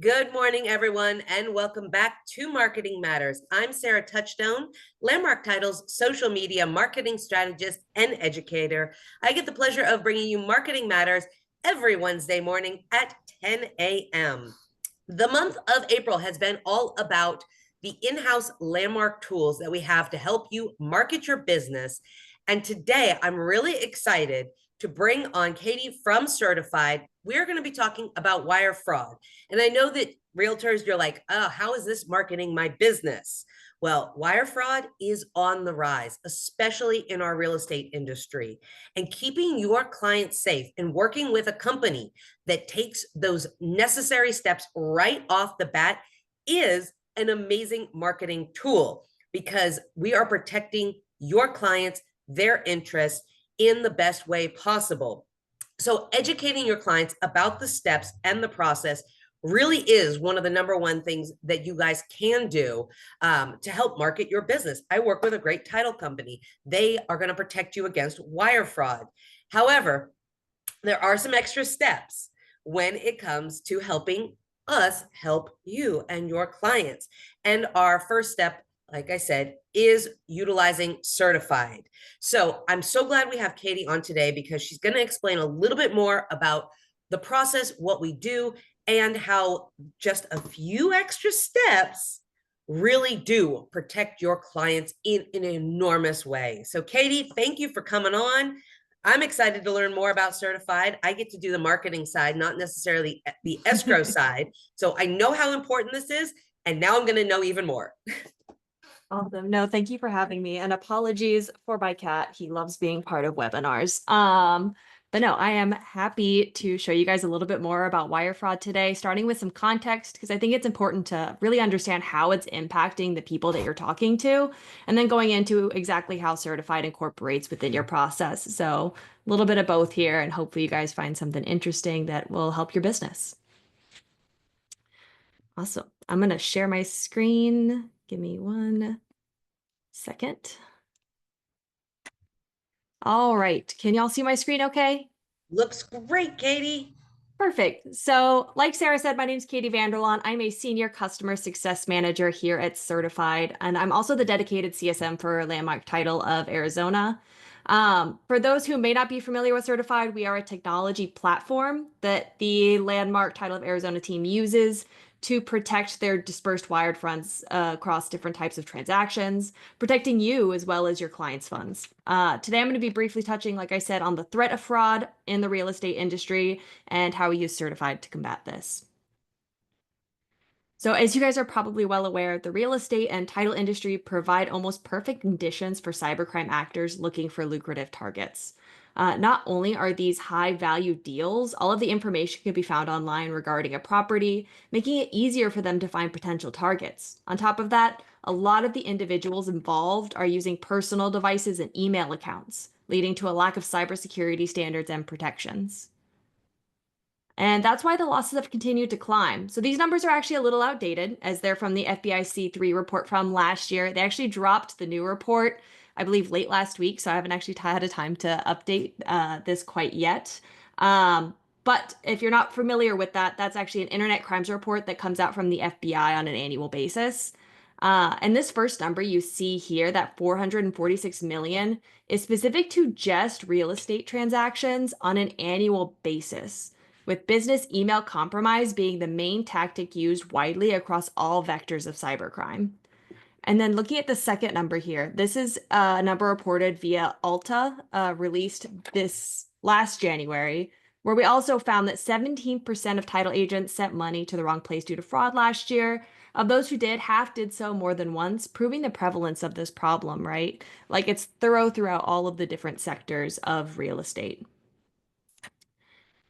Good morning, everyone, and welcome back to Marketing Matters. I'm Sarah Touchstone, Landmark Title's social media marketing strategist and educator. I get the pleasure of bringing you Marketing Matters every Wednesday morning at 10 a.m. The month of April has been all about the in-house Landmark tools that we have to help you market your business. And today, I'm really excited to bring on Katie from CertifID. We're going to be talking about wire fraud. And I know that realtors, you're like, oh, how is this marketing my business? Well, wire fraud is on the rise, especially in our real estate industry. And keeping your clients safe and working with a company that takes those necessary steps right off the bat is an amazing marketing tool because we are protecting your clients, their interests in the best way possible. So educating your clients about the steps and the process really is one of the number one things that you guys can do to help market your business. I work with a great title company. They are going to protect you against wire fraud. However, there are some extra steps when it comes to helping us help you and your clients. And our first step, like I said, is utilizing CertifID. So I'm so glad we have Katie on today because she's going to explain a little bit more about the process, what we do, and how just a few extra steps really do protect your clients in an enormous way. So Katie, thank you for coming on. I'm excited to learn more about CertifID. I get to do the marketing side, not necessarily the escrow side. So I know how important this is, and now I'm going to know even more. Awesome. No, thank you for having me. And apologies for my cat. He loves being part of webinars. But no, I am happy to show you guys a little bit more about wire fraud today, starting with some context, because I think it's important to really understand how it's impacting the people that you're talking to, and then going into exactly how CertifID incorporates within your process. So a little bit of both here, and hopefully you guys find something interesting that will help your business. Awesome. I'm going to share my screen. Give me 1 second. All right. Can y'all see my screen okay? Looks great, Katie. Perfect. So like Sarah said, my name is Katie Vanderlaan. I'm a senior customer success manager here at CertifID, and I'm also the dedicated CSM for Landmark Title of Arizona. For those who may not be familiar with CertifID, we are a technology platform that the Landmark Title of Arizona team uses to protect their dispersed wired funds across different types of transactions, protecting you as well as your clients' funds. Today, I'm going to be briefly touching, like I said, on the threat of fraud in the real estate industry and how we use CertifID to combat this. So as you guys are probably well aware, the real estate and title industry provide almost perfect conditions for cybercrime actors looking for lucrative targets. Not only are these high value deals, all of the information can be found online regarding a property, making it easier for them to find potential targets. On top of that, a lot of the individuals involved are using personal devices and email accounts, leading to a lack of cybersecurity standards and protections. And that's why the losses have continued to climb. So these numbers are actually a little outdated, as they're from the FBIC3 report from last year. They actually dropped the new report, I believe, late last week. So I haven't actually had a time to update this quite yet. But if you're not familiar with that, that's actually an internet crimes report that comes out from the FBI on an annual basis. And this first number you see here, that 446 million, is specific to just real estate transactions on an annual basis, with business email compromise being the main tactic used widely across all vectors of cybercrime. And then looking at the second number here, this is a number reported via Alta, released this last January, where we also found that 17% of title agents sent money to the wrong place due to fraud last year. Of those who did, half did so more than once, proving the prevalence of this problem, right? Like it's thorough throughout all of the different sectors of real estate.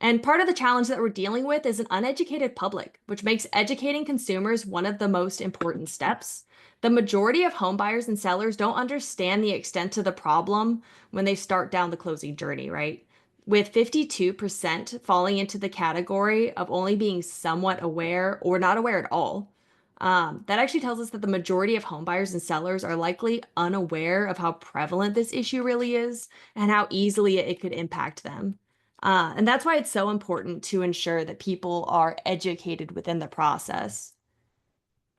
And part of the challenge that we're dealing with is an uneducated public, which makes educating consumers one of the most important steps. The majority of home buyers and sellers don't understand the extent of the problem when they start down the closing journey, right? With 52% falling into the category of only being somewhat aware or not aware at all. That actually tells us that the majority of home buyers and sellers are likely unaware of how prevalent this issue really is and how easily it could impact them. And that's why it's so important to ensure that people are educated within the process.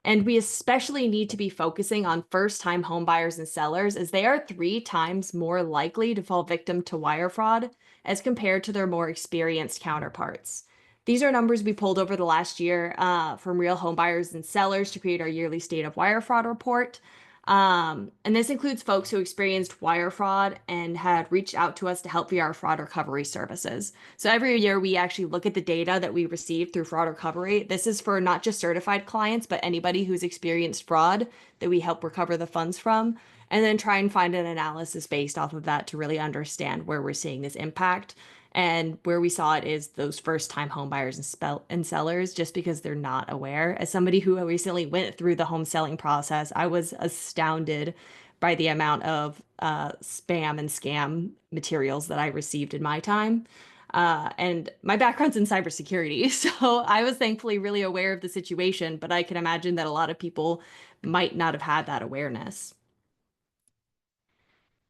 And we especially need to be focusing on first-time home buyers and sellers, as they are 3 times more likely to fall victim to wire fraud as compared to their more experienced counterparts. These are numbers we pulled over the last year from real home buyers and sellers to create our yearly state of wire fraud report. And this includes folks who experienced wire fraud and had reached out to us to help via our fraud recovery services. So every year we actually look at the data that we receive through fraud recovery. This is for not just certified clients, but anybody who's experienced fraud that we help recover the funds from, and then try and find an analysis based off of that to really understand where we're seeing this impact. And where we saw it is those first time home buyers and sellers, just because they're not aware. As somebody who recently went through the home selling process, I was astounded by the amount of spam and scam materials that I received in my time. And my background's in cybersecurity, so I was thankfully really aware of the situation, but I can imagine that a lot of people might not have had that awareness.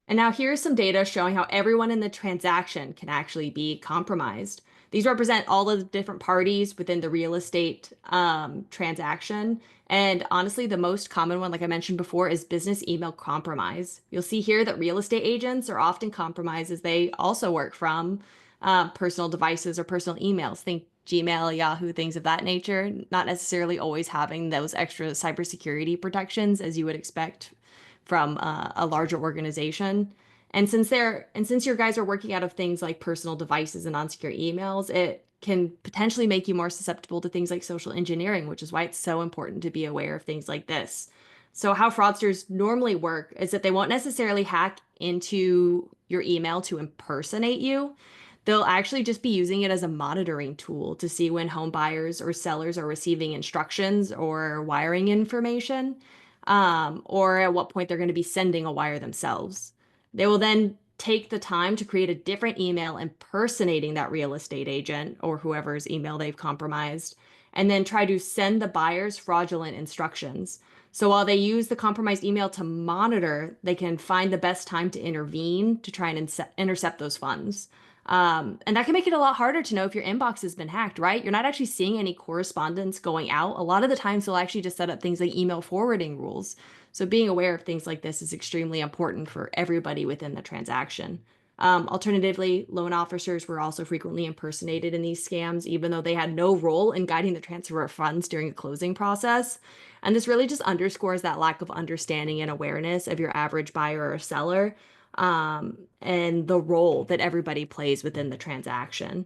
And now here's some data showing how everyone in the transaction can actually be compromised. These represent all of the different parties within the real estate transaction. And honestly, the most common one, like I mentioned before, is business email compromise. You'll see here that real estate agents are often compromised as they also work from personal devices or personal emails. Think Gmail, Yahoo, things of that nature, not necessarily always having those extra cybersecurity protections as you would expect from a larger organization. And since your guys are working out of things like personal devices and unsecure emails, it can potentially make you more susceptible to things like social engineering, which is why it's so important to be aware of things like this. So how fraudsters normally work is that they won't necessarily hack into your email to impersonate you. They'll actually just be using it as a monitoring tool to see when home buyers or sellers are receiving instructions or wiring information, or at what point they're going to be sending a wire themselves. They will then take the time to create a different email impersonating that real estate agent or whoever's email they've compromised, and then try to send the buyers fraudulent instructions. So while they use the compromised email to monitor, they can find the best time to intervene to try and intercept those funds. And that can make it a lot harder to know if your inbox has been hacked, right? You're not actually seeing any correspondence going out. A lot of the times they'll actually just set up things like email forwarding rules. So being aware of things like this is extremely important for everybody within the transaction. Alternatively, loan officers were also frequently impersonated in these scams, even though they had no role in guiding the transfer of funds during a closing process. And this really just underscores that lack of understanding and awareness of your average buyer or seller, and the role that everybody plays within the transaction.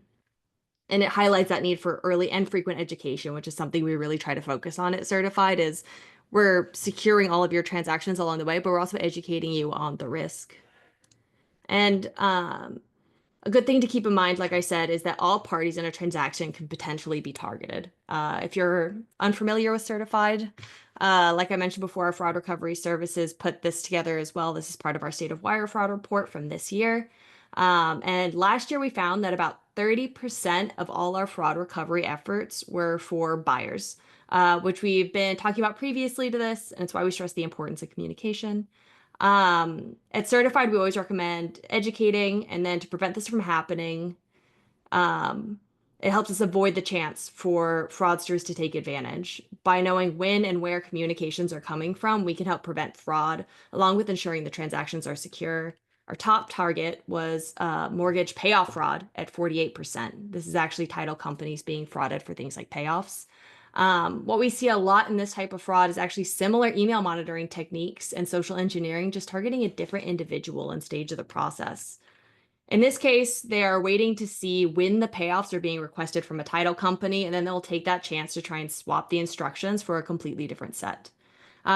And it highlights that need for early and frequent education, which is something we really try to focus on at Certified, is we're securing all of your transactions along the way, but we're also educating you on the risk. And a good thing to keep in mind, like I said, is that all parties in a transaction can potentially be targeted. If you're unfamiliar with Certified, like I mentioned before, our fraud recovery services put this together as well. This is part of our State of Wire Fraud report from this year. And last year we found that about 30% of all our fraud recovery efforts were for buyers, which we've been talking about previously to this, and it's why we stress the importance of communication. At Certified, we always recommend educating, and then to prevent this from happening, um, it helps us avoid the chance for fraudsters to take advantage. By knowing when and where communications are coming from, we can help prevent fraud, along with ensuring the transactions are secure. Our top target was mortgage payoff fraud at 48%. This is actually title companies being frauded for things like payoffs. What we see a lot in this type of fraud is actually similar email monitoring techniques and social engineering, just targeting a different individual and stage of the process. In this case, they are waiting to see when the payoffs are being requested from a title company, and then they'll take that chance to try and swap the instructions for a completely different set.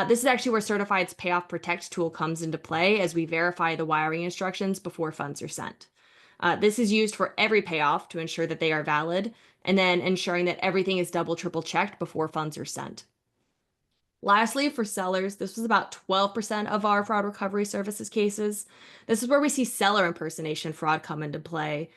This is actually where Certified's Payoff Protect tool comes into play, as we verify the wiring instructions before funds are sent. This is used for every payoff to ensure that they are valid, and then ensuring that everything is double, triple checked before funds are sent. Lastly, for sellers, this was about 12% of our fraud recovery services cases. This is where we see seller impersonation fraud come into play,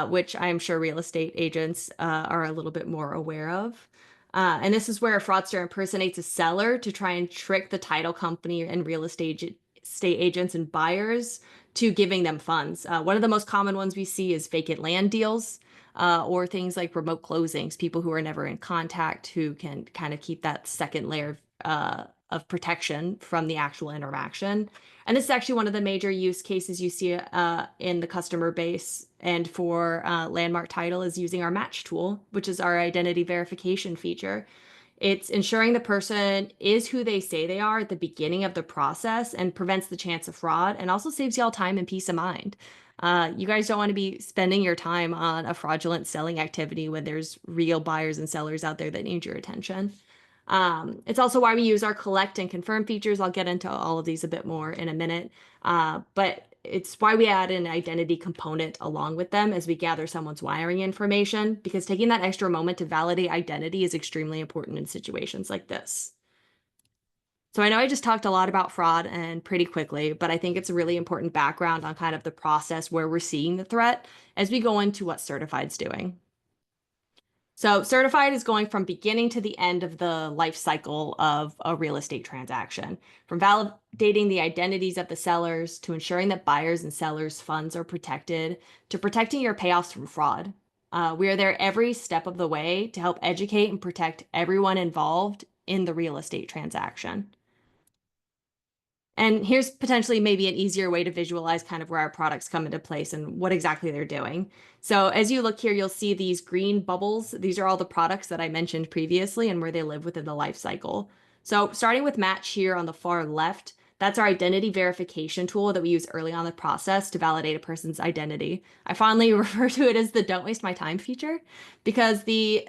which I'm sure real estate agents are a little bit more aware of. And this is where a fraudster impersonates a seller to try and trick the title company and real estate estate agents and buyers to giving them funds. One of the most common ones we see is vacant land deals, or things like remote closings, people who are never in contact who can kind of keep that second layer of protection from the actual interaction. And this is actually one of the major use cases you see in the customer base. And for Landmark Title is using our match tool, which is our identity verification feature. It's ensuring the person is who they say they are at the beginning of the process and prevents the chance of fraud and also saves y'all time and peace of mind. You guys don't want to be spending your time on a fraudulent selling activity when there's real buyers and sellers out there that need your attention. It's also why we use our collect and confirm features. I'll get into all of these a bit more in a minute. But it's why we add an identity component along with them as we gather someone's wiring information, because taking that extra moment to validate identity is extremely important in situations like this. So I know I just talked a lot about fraud and pretty quickly, but I think it's a really important background on kind of the process where we're seeing the threat as we go into what Certified's doing. So certified is going from beginning to the end of the life cycle of a real estate transaction, from validating the identities of the sellers to ensuring that buyers and sellers' funds are protected to protecting your payoffs from fraud. We are there every step of the way to help educate and protect everyone involved in the real estate transaction. And here's potentially maybe an easier way to visualize kind of where our products come into place and what exactly they're doing. So as you look here, you'll see these green bubbles. These are all the products that I mentioned previously and where they live within the life cycle. So starting with Match here on the far left, that's our identity verification tool that we use early on in the process to validate a person's identity. I fondly refer to it as the don't waste my time feature because the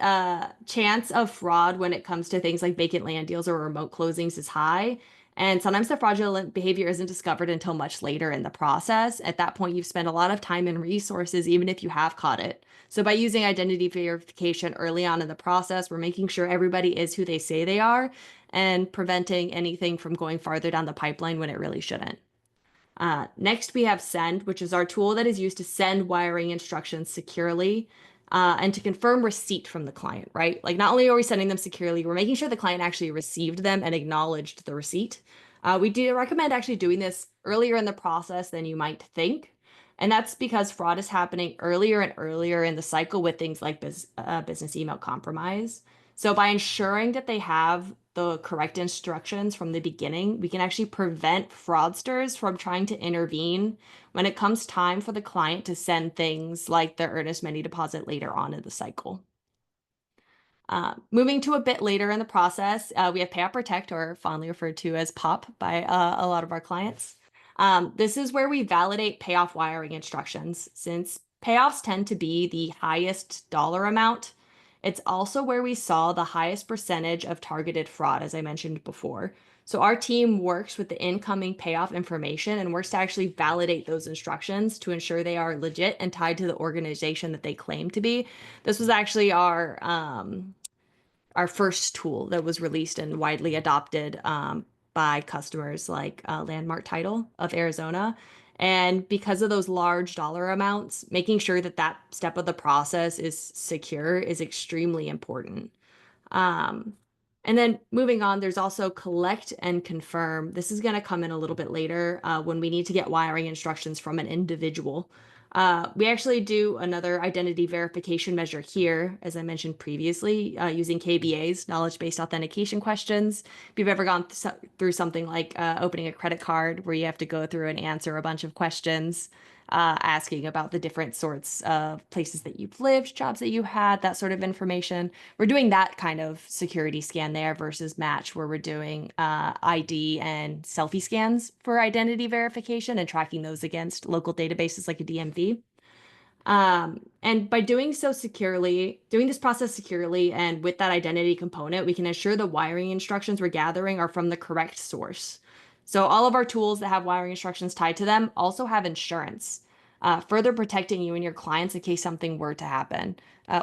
chance of fraud when it comes to things like vacant land deals or remote closings is high. And sometimes the fraudulent behavior isn't discovered until much later in the process. At that point, you've spent a lot of time and resources, even if you have caught it. So by using identity verification early on in the process, we're making sure everybody is who they say they are and preventing anything from going farther down the pipeline when it really shouldn't. Next, we have Send, which is our tool that is used to send wiring instructions securely and to confirm receipt from the client, right? Like not only are we sending them securely, we're making sure the client actually received them and acknowledged the receipt. We do recommend actually doing this earlier in the process than you might think. And that's because fraud is happening earlier and earlier in the cycle with things like business email compromise. So by ensuring that they have the correct instructions from the beginning, we can actually prevent fraudsters from trying to intervene when it comes time for the client to send things like their earnest money deposit later on in the cycle. Moving to a bit later in the process, we have Payout Protect, or fondly referred to as POP by a lot of our clients. This is where we validate payoff wiring instructions. Since payoffs tend to be the highest dollar amount, it's also where we saw the highest percentage of targeted fraud, as I mentioned before. So our team works with the incoming payoff information and works to actually validate those instructions to ensure they are legit and tied to the organization that they claim to be. This was actually our first tool that was released and widely adopted by customers like Landmark Title of Arizona. And because of those large dollar amounts, making sure that that step of the process is secure is extremely important. Um, and then moving on, there's also collect and confirm. This is going to come in a little bit later when we need to get wiring instructions from an individual. We actually do another identity verification measure here, as I mentioned previously, using KBAs, knowledge-based authentication questions. If you've ever gone through something like opening a credit card where you have to go through and answer a bunch of questions, asking about the different sorts of places that you've lived, jobs that you had, that sort of information. We're doing that kind of security scan there versus Match, where we're doing ID and selfie scans for identity verification and tracking those against local databases like a DMV. And by doing so securely, doing this process securely and with that identity component, we can ensure the wiring instructions we're gathering are from the correct source. So all of our tools that have wiring instructions tied to them also have insurance, further protecting you and your clients in case something were to happen.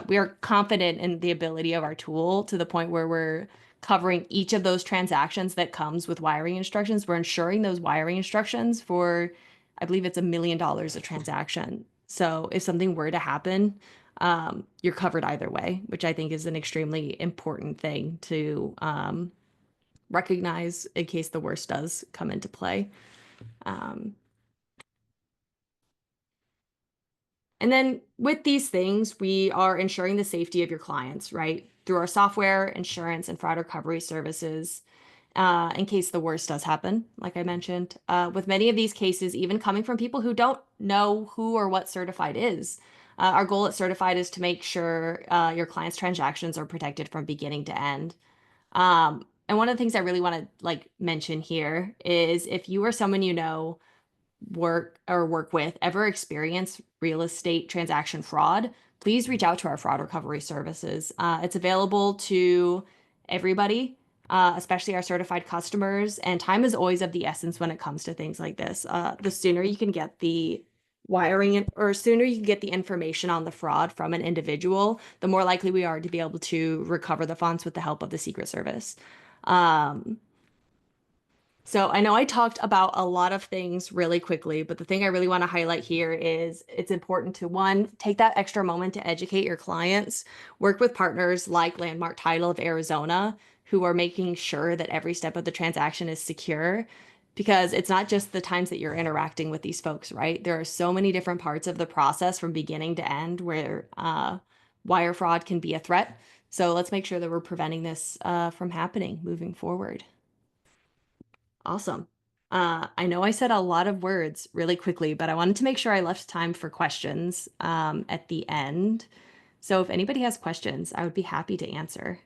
We are confident in the ability of our tool to the point where we're covering each of those transactions that comes with wiring instructions. We're ensuring those wiring instructions for, I believe it's $1 million a transaction. So if something were to happen, you're covered either way, which I think is an extremely important thing to recognize in case the worst does come into play. Um, And then with these things, we are ensuring the safety of your clients, right? Through our software, insurance, and fraud recovery services, in case the worst does happen, like I mentioned. With many of these cases, even coming from people who don't know who or what Certified is. Our goal at Certified is to make sure your clients' transactions are protected from beginning to end. And one of the things I really want to mention here is if you or someone you know work with ever experience real estate transaction fraud, please reach out to our fraud recovery services. It's available to everybody, especially our certified customers. And time is always of the essence when it comes to things like this. The sooner you can get the or sooner you can get the information on the fraud from an individual, the more likely we are to be able to recover the funds with the help of the Secret Service. Um, so I know I talked about a lot of things really quickly, but the thing I really want to highlight here is it's important to, one, take that extra moment to educate your clients, work with partners like Landmark Title of Arizona, who are making sure that every step of the transaction is secure, because it's not just the times that you're interacting with these folks, right? There are so many different parts of the process from beginning to end where wire fraud can be a threat. So let's make sure that we're preventing this from happening moving forward. Awesome. I know I said a lot of words really quickly, but I wanted to make sure I left time for questions at the end. So if anybody has questions, I would be happy to answer.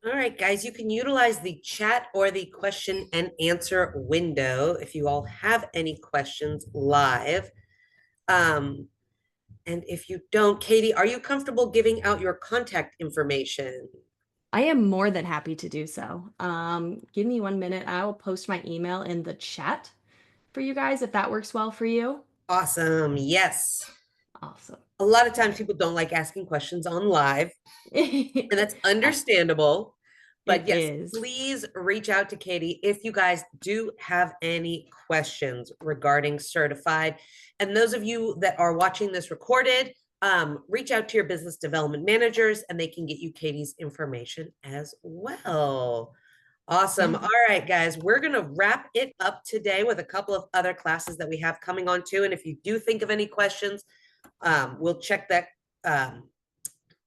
All right, guys, you can utilize the chat or the question and answer window if you all have any questions live. Um, and if you don't, Katie, are you comfortable giving out your contact information? I am more than happy to do so. Give me 1 minute. I will post my email in the chat for you guys if that works well for you. Awesome. Yes. Awesome. A lot of times people don't like asking questions on live, and that's Uh, understandable. It But yes, is. please reach out to Katie if you guys do have any questions regarding certified. And those of you that are watching this recorded, reach out to your business development managers and they can get you Katie's information as well. Awesome. Yeah. All right, guys, we're going to wrap it up today with a couple of other classes that we have coming on too. And if you do think of any questions, we'll check that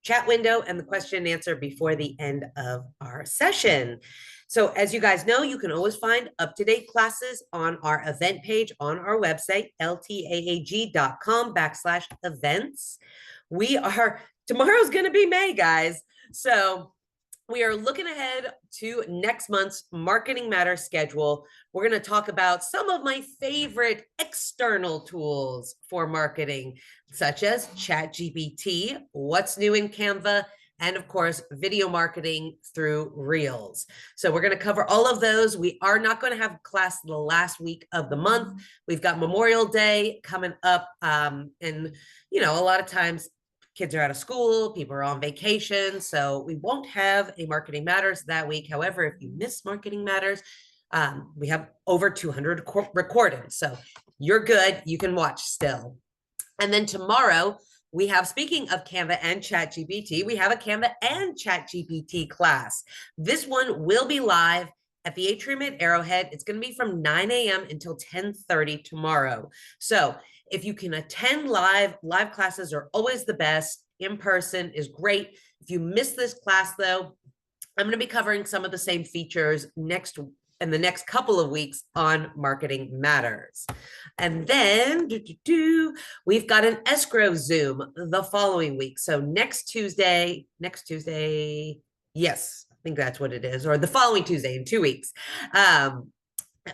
chat window and the question and answer before the end of our session. So as you guys know, you can always find up-to-date classes on our event page on our website, ltaag.com/events. Tomorrow's going to be May, guys. So we are looking ahead to next month's Marketing Matters schedule. We're going to talk about some of my favorite external tools for marketing, such as ChatGPT, what's new in Canva, and of course, video marketing through Reels. So we're going to cover all of those. We are not going to have class the last week of the month. We've got Memorial Day coming up. And, a lot of times kids are out of school, people are on vacation, so we won't have a Marketing Matters that week. However, if you miss Marketing Matters, we have over 200 recorded, so you're good. You can watch still. And then tomorrow, we have, speaking of Canva and ChatGPT, we have a Canva and ChatGPT class. This one will be live at the Atrium at Arrowhead. It's going to be from 9 a.m. until 10:30 tomorrow. So if you can attend live classes are always the best. In person is great. If you miss this class, though, I'm going to be covering some of the same features in the next couple of weeks on Marketing Matters. And then we've got an escrow Zoom the following week. So next Tuesday, yes, I think that's what it is, or the following Tuesday in 2 weeks.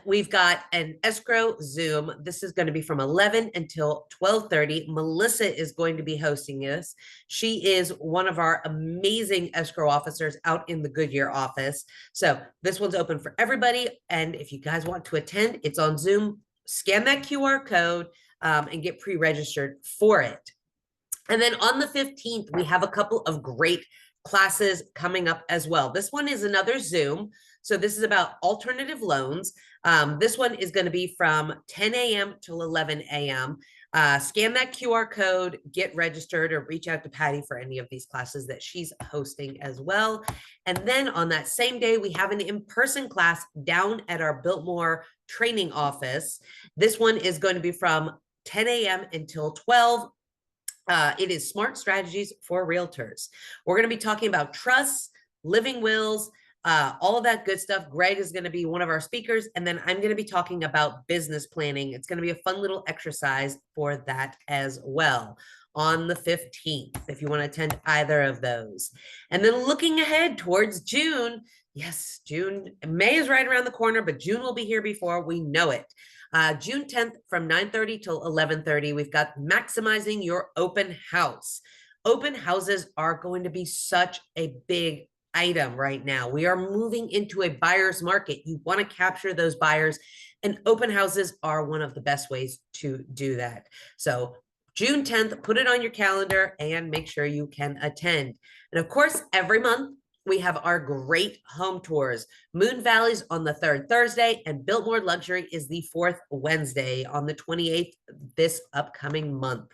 We've got an escrow Zoom. This is going to be from 11 until 12:30. Melissa is going to be hosting this. She is one of our amazing escrow officers out in the Goodyear office. So this one's open for everybody. And if you guys want to attend, it's on Zoom. Scan that QR code and get pre-registered for it. And then on the 15th, we have a couple of great classes coming up as well. This one is another Zoom. So this is about alternative loans. This one is going to be from 10 a.m. till 11 a.m. Scan that QR code, get registered, or reach out to Patty for any of these classes that she's hosting as well. And then on that same day, we have an in-person class down at our Biltmore training office. This one is going to be from 10 a.m. until 12. It is Smart Strategies for Realtors. We're going to be talking about trusts, living wills, all of that good stuff. Greg is going to be one of our speakers, and then I'm going to be talking about business planning. It's going to be a fun little exercise for that as well on the 15th, if you want to attend either of those. And then looking ahead towards June, yes, May is right around the corner, but June will be here before we know it. June 10th from 9:30 till 11:30, we've got maximizing your open house. Open houses are going to be such a big item right now. We are moving into a buyer's market. You want to capture those buyers, and open houses are one of the best ways to do that. So June 10th, put it on your calendar and make sure you can attend. And of course, every month we have our great home tours. Moon Valley's on the third Thursday, and Biltmore Luxury is the fourth Wednesday on the 28th this upcoming month.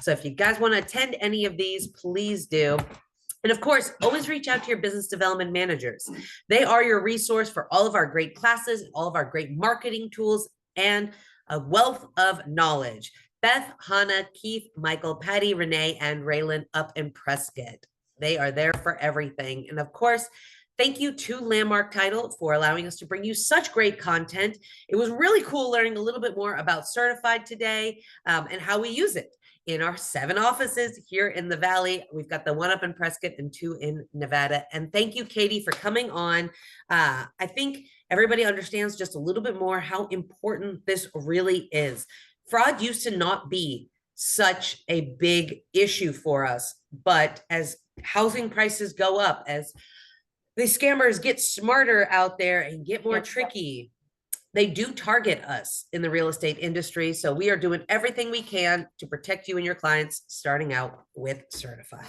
So if you guys want to attend any of these, please do. And of course, always reach out to your business development managers. They are your resource for all of our great classes, all of our great marketing tools, and a wealth of knowledge. Beth, Hannah, Keith, Michael, Patty, Renee, and Raylan up in Prescott. They are there for everything. And of course, thank you to Landmark Title for allowing us to bring you such great content. It was really cool learning a little bit more about Certified today and how we use it in our 7 offices here in the Valley. We've got the one up in Prescott and 2 in Nevada. And thank you, Katie, for coming on. I think everybody understands just a little bit more how important this really is. Fraud used to not be such a big issue for us, but as housing prices go up, as the scammers get smarter out there and get more tricky, they do target us in the real estate industry. So we are doing everything we can to protect you and your clients, starting out with Certified.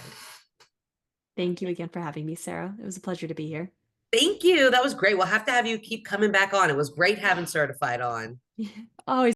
Thank you again for having me, Sarah. It was a pleasure to be here. Thank you. That was great. We'll have to have you keep coming back on. It was great having Certified on. Always.